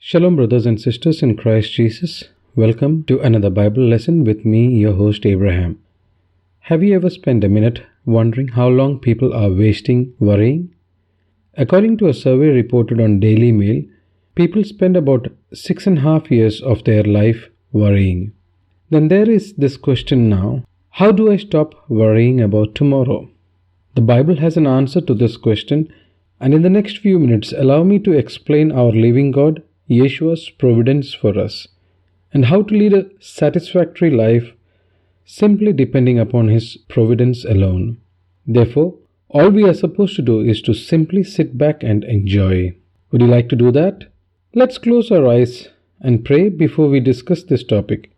Shalom, brothers and sisters in Christ Jesus. Welcome to another Bible lesson with me, your host Abraham. Have you ever spent a minute wondering how long people are wasting worrying? According to a survey reported on Daily Mail, people spend about 6.5 years of their life worrying. Then there is this question now: how do I stop worrying about tomorrow? The Bible has an answer to this question, and in the next few minutes, allow me to explain our living God, Yeshua's providence for us, and how to lead a satisfactory life simply depending upon His providence alone. Therefore, all we are supposed to do is to simply sit back and enjoy. Would you like to do that? Let's close our eyes and pray before we discuss this topic.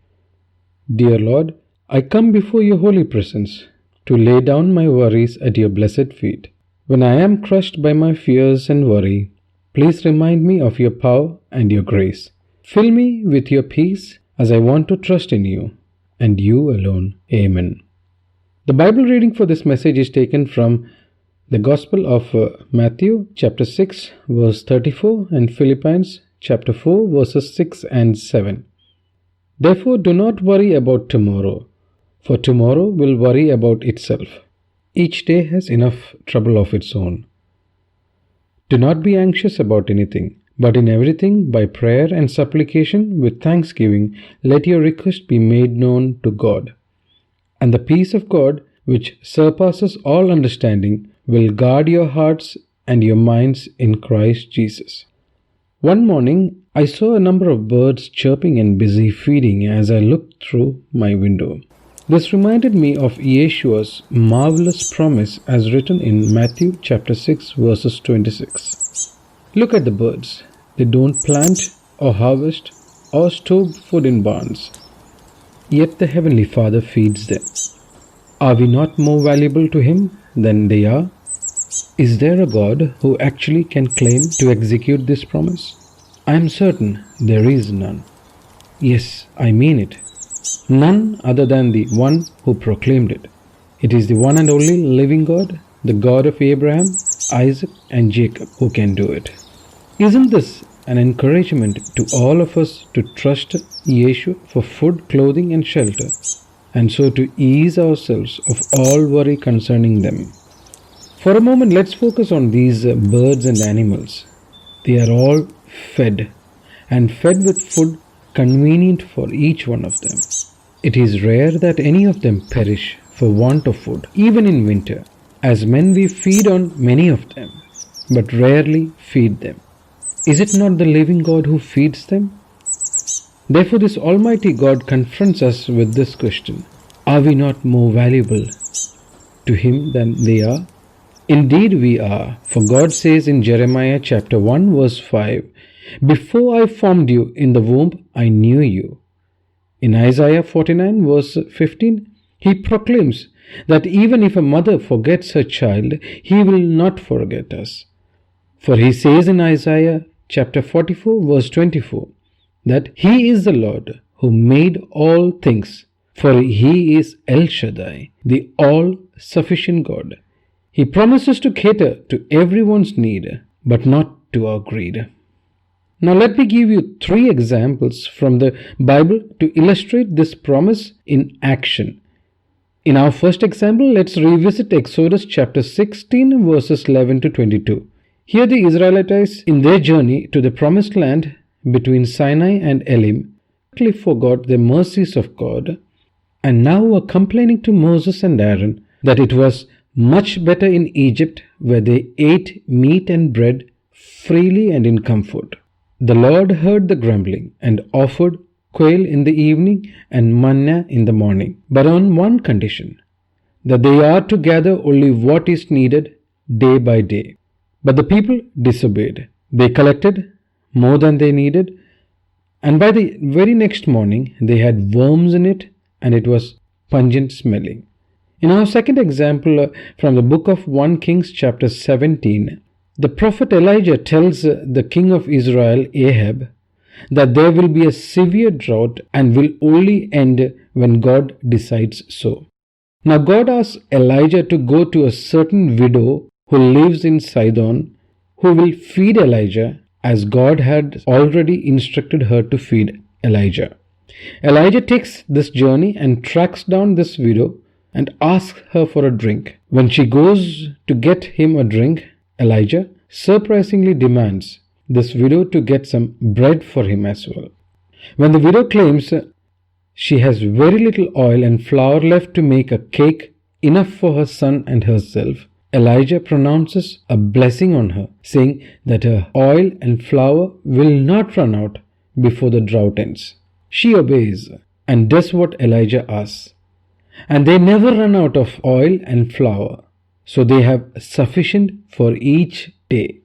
Dear Lord, I come before your holy presence to lay down my worries at your blessed feet. When I am crushed by my fears and worry, please remind me of your power and your grace. Fill me with your peace as I want to trust in you and you alone. Amen. The Bible reading for this message is taken from the Gospel of Matthew chapter 6 verse 34 and Philippians chapter 4 verses 6 and 7. Therefore do not worry about tomorrow, for tomorrow will worry about itself. Each day has enough trouble of its own. Do not be anxious about anything, but in everything by prayer and supplication with thanksgiving let your request be made known to God. And the peace of God, which surpasses all understanding, will guard your hearts and your minds in Christ Jesus. One morning, I saw a number of birds chirping and busy feeding as I looked through my window. This reminded me of Yeshua's marvelous promise as written in Matthew chapter 6 verses 26. Look at the birds. They don't plant or harvest or store food in barns, yet the Heavenly Father feeds them. Are we not more valuable to Him than they are? Is there a God who actually can claim to execute this promise? I am certain there is none. Yes, I mean it. None other than the one who proclaimed it. It is the one and only living God, the God of Abraham, Isaac, and Jacob, who can do it. Isn't this an encouragement to all of us to trust Yeshua for food, clothing, and shelter, and so to ease ourselves of all worry concerning them? For a moment, let's focus on these birds and animals. They are all fed, and fed with food convenient for each one of them. It is rare that any of them perish for want of food, even in winter. As men we feed on many of them, but rarely feed them. Is it not the living God who feeds them? Therefore this Almighty God confronts us with this question: are we not more valuable to Him than they are? Indeed we are, for God says in Jeremiah chapter 1 verse 5, "Before I formed you in the womb, I knew you." In Isaiah 49 verse 15, He proclaims that even if a mother forgets her child, He will not forget us. For He says in Isaiah chapter 44 verse 24, that He is the Lord who made all things, for He is El Shaddai, the all-sufficient God. He promises to cater to everyone's need, but not to our greed. Now let me give you 3 examples from the Bible to illustrate this promise in action. In our first example, let's revisit Exodus chapter 16 verses 11 to 22. Here the Israelites in their journey to the promised land between Sinai and Elim quickly forgot the mercies of God and now were complaining to Moses and Aaron that it was much better in Egypt, where they ate meat and bread freely and in comfort. The Lord heard the grumbling and offered quail in the evening and manna in the morning, but on one condition, that they are to gather only what is needed day by day. But the people disobeyed. They collected more than they needed, and by the very next morning they had worms in it, and it was pungent smelling. In our second example from the book of 1 Kings chapter 17, the prophet Elijah tells the king of Israel, Ahab, that there will be a severe drought and will only end when God decides so. Now God asks Elijah to go to a certain widow who lives in Sidon, who will feed Elijah as God had already instructed her to feed Elijah. Elijah takes this journey and tracks down this widow and asks her for a drink. When she goes to get him a drink, Elijah surprisingly demands this widow to get some bread for him as well. When the widow claims she has very little oil and flour left to make a cake enough for her son and herself, Elijah pronounces a blessing on her, saying that her oil and flour will not run out before the drought ends. She obeys and does what Elijah asks. And they never run out of oil and flour, so they have sufficient for each day.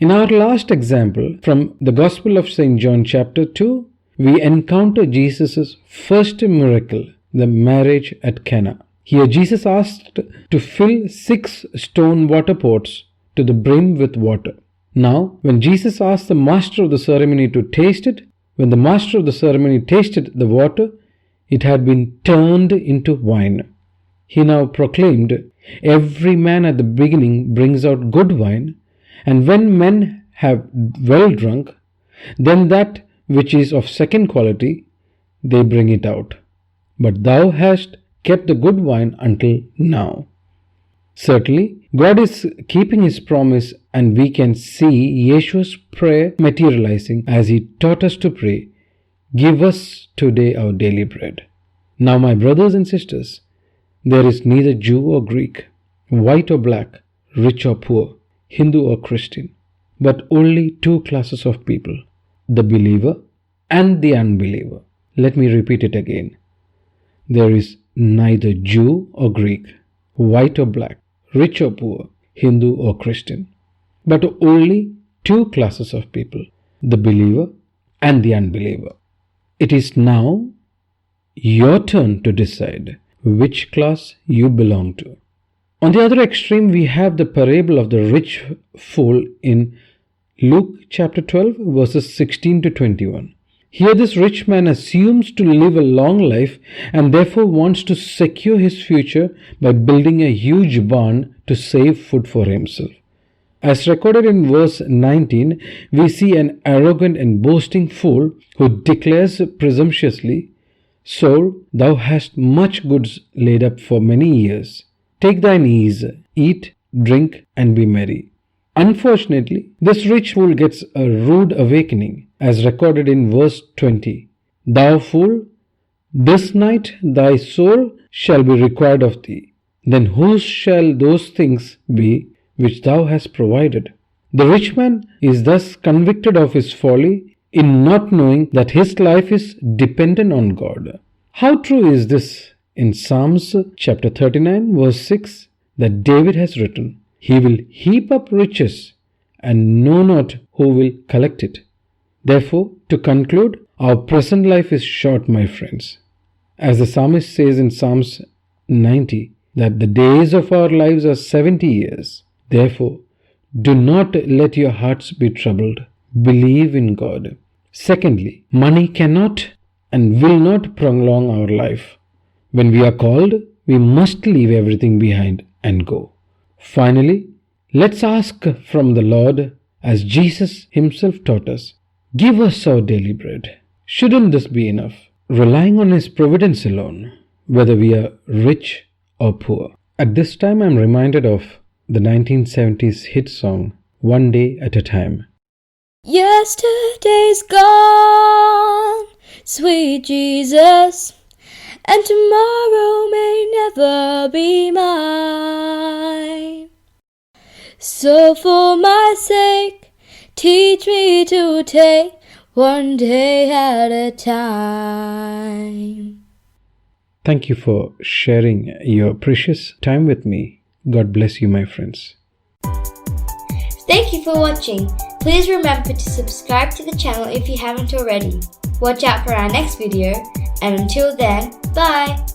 In our last example from the Gospel of St. John chapter 2, we encounter Jesus' first miracle, the marriage at Cana. Here Jesus asked to fill 6 stone water pots to the brim with water. Now, when Jesus asked the master of the ceremony to taste it, when the master of the ceremony tasted the water, it had been turned into wine. He now proclaimed, "Every man at the beginning brings out good wine, and when men have well drunk, then that which is of second quality, they bring it out. But thou hast kept the good wine until now." Certainly, God is keeping His promise, and we can see Yeshua's prayer materializing as He taught us to pray, "Give us today our daily bread." Now, my brothers and sisters, there is neither Jew or Greek, white or black, rich or poor, Hindu or Christian, but only 2 classes of people, the believer and the unbeliever. Let me repeat it again. There is neither Jew or Greek, white or black, rich or poor, Hindu or Christian, but only 2 classes of people, the believer and the unbeliever. It is now your turn to decide which class you belong to. On the other extreme, we have the parable of the rich fool in Luke chapter 12, verses 16 to 21. Here this rich man assumes to live a long life and therefore wants to secure his future by building a huge barn to save food for himself. As recorded in verse 19, we see an arrogant and boasting fool who declares presumptuously, "Soul, thou hast much goods laid up for many years. Take thine ease, eat, drink, and be merry." Unfortunately, this rich fool gets a rude awakening, as recorded in verse 20. "Thou fool, this night thy soul shall be required of thee. Then whose shall those things be which thou hast provided?" The rich man is thus convicted of his folly in not knowing that his life is dependent on God. How true is this in Psalms chapter 39 verse 6 that David has written, "He will heap up riches and know not who will collect it." Therefore, to conclude, our present life is short, my friends. As the psalmist says in Psalms 90, that the days of our lives are 70 years. Therefore, do not let your hearts be troubled. Believe in God. Secondly, money cannot and will not prolong our life. When we are called, we must leave everything behind and go. Finally, let's ask from the Lord, as Jesus Himself taught us, "Give us our daily bread." Shouldn't this be enough? Relying on His providence alone, whether we are rich or poor. At this time, I'm reminded of the 1970s hit song, "One Day at a Time." Yesterday's gone, sweet Jesus, and tomorrow may never be mine. So for my sake, teach me to take one day at a time. Thank you for sharing your precious time with me. God bless you, my friends. Thank you for watching. Please remember to subscribe to the channel if you haven't already. Watch out for our next video, and until then, bye!